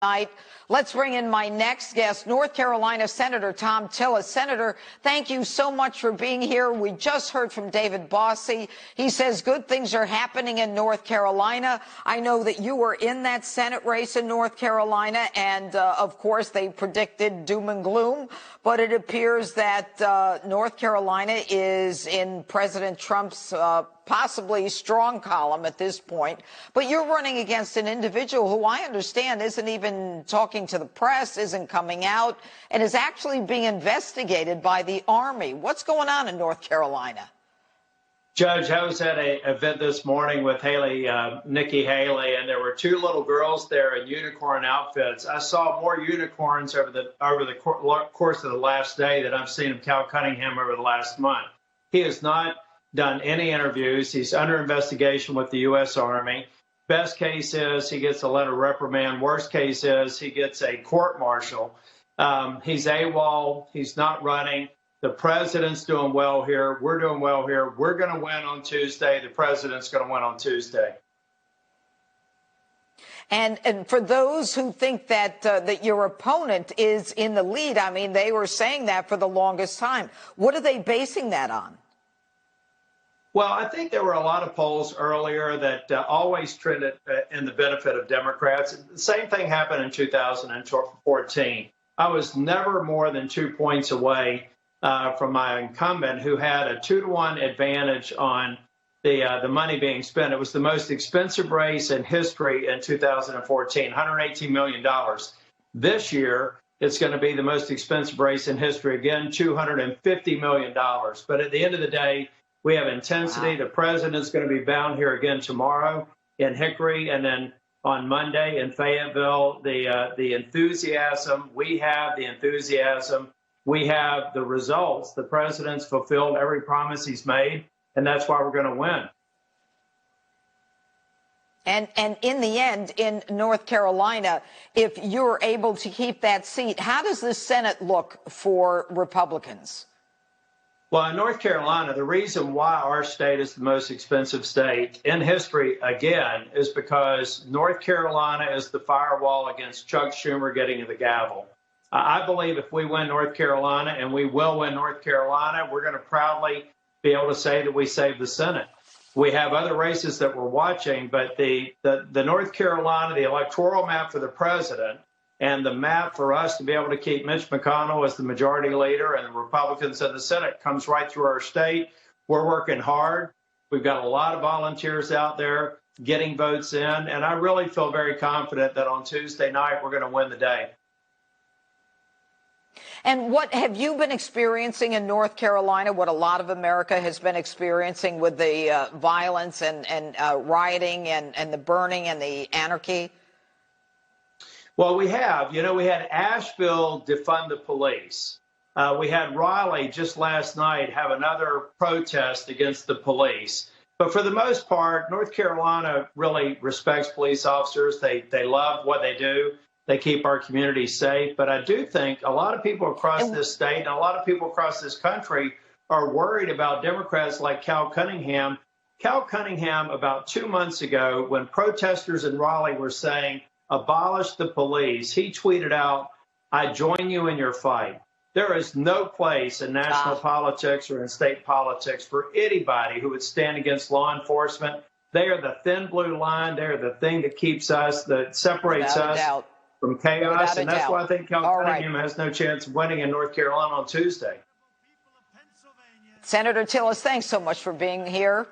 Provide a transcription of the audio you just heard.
Night. Let's bring in my next guest, North Carolina Senator Thom Tillis. Senator, thank you so much for being here. We just heard from David Bossie. He says good things are happening in North Carolina. I know that you were in that Senate race in North Carolina, and of course they predicted doom and gloom, but it appears that North Carolina is in President Trump's possibly strong column at this point. But you're running against an individual who I understand isn't even talking to the press, isn't coming out, and is actually being investigated by the Army. What's going on in North Carolina? Judge, I was at an event this morning with Nikki Haley, and there were two little girls there in unicorn outfits. I saw more unicorns over the course of the last day than I've seen of Cal Cunningham over the last month. He has not done any interviews. He's under investigation with the U.S. Army. Best case is he gets a letter of reprimand. Worst case is he gets a court-martial. He's AWOL. He's not running. The president's doing well here. We're doing well here. We're going to win on Tuesday. The president's going to win on Tuesday. And for those who think that that your opponent is in the lead, I mean, they were saying that for the longest time. What are they basing that on? Well, I think there were a lot of polls earlier that always trended in the benefit of Democrats. The same thing happened in 2014. I was never more than 2 points away from my incumbent, who had a 2-to-1 advantage on the money being spent. It was the most expensive race in history in 2014, $118 million. This year, it's going to be the most expensive race in history again, $250 million. But at the end of the day, we have intensity. Wow. The president's going to be bound here again tomorrow in Hickory, and then on Monday in Fayetteville. The enthusiasm, we have the enthusiasm. We have the results. The president's fulfilled every promise he's made, and that's why we're going to win. And in the end, in North Carolina, if you're able to keep that seat, how does the Senate look for Republicans? Well, in North Carolina, the reason why our state is the most expensive state in history, again, is because North Carolina is the firewall against Chuck Schumer getting to the gavel. I believe if we win North Carolina, and we will win North Carolina, we're going to proudly be able to say that we saved the Senate. We have other races that we're watching, but the North Carolina, the electoral map for the president, and the map for us to be able to keep Mitch McConnell as the majority leader and the Republicans in the Senate comes right through our state. We're working hard. We've got a lot of volunteers out there getting votes in, and I really feel very confident that on Tuesday night we're going to win the day. And what have you been experiencing in North Carolina, what a lot of America has been experiencing with the violence and rioting and the burning and the anarchy? Well, we have. You know, we had Asheville defund the police. We had Raleigh just last night have another protest against the police. But for the most part, North Carolina really respects police officers. They love what they do. They keep our community safe. But I do think a lot of people across this state and a lot of people across this country are worried about Democrats like Cal Cunningham. Cal Cunningham, about 2 months ago, when protesters in Raleigh were saying, abolish the police, he tweeted out, I join you in your fight. There is no place in national politics or in state politics for anybody who would stand against law enforcement. They are the thin blue line. They are the thing that keeps us, that separates us from chaos. And that's why I think Cal Cunningham has no chance of winning in North Carolina on Tuesday. Senator Tillis, thanks so much for being here.